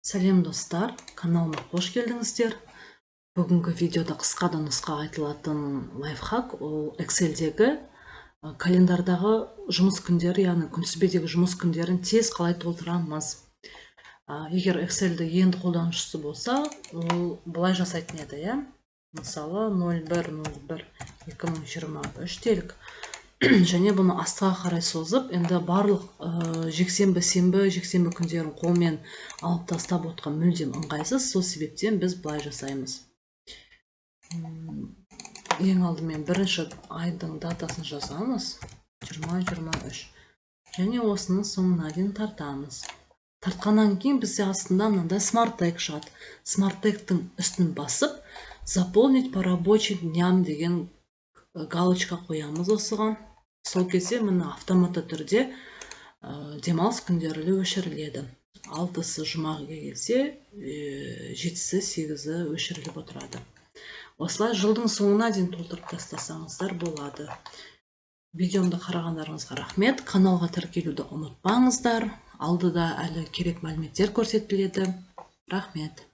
Сәлем достар, каналыма қош келдіңіздер. Бүгінгі видеода қысқада нұсқа айтылатын лайфхак, ол Excel'дегі календардағы жұмыс күндері, яғни күнтізбедегі жұмыс күндерін тез қалай толтырамыз. Егер Excel'ді енді қолданушысы болса, ол былай жасайтын еді, иә? Мысалы 01.01.2023 делік. Және бұны астыға қарай созып, енді барлық жексенбі, сенбі, жексенбі күндерін қолмен алып тастап отқан мүлдем ыңғайсыз. Сол себептен біз былай жасаймыз. Ең алдымен бірінші айдың датасын жазамыз, 2023. Және осының соңына дейін тартамыз. Тартқаннан кейін бізде астында мынандай Smart Tag шығады. Smart Tag'тың үстін басып, заполнить по рабочим дням деген галочка қоямыз осыған. Сол кезде мына автоматты түрде демалыс күндері өшіріледі. 6-сы жұмаға келсе, 7-сі, 8-і өшіріліп отырады. Осылай жылдың соңына дейін толтырып тастасаңыздар болады. Видеомды қарағандарыңызға рахмет. Каналға тіркелуді ұмытпаңыздар. Алдыда әлі керек мәліметтер көрсетіледі. Рахмет.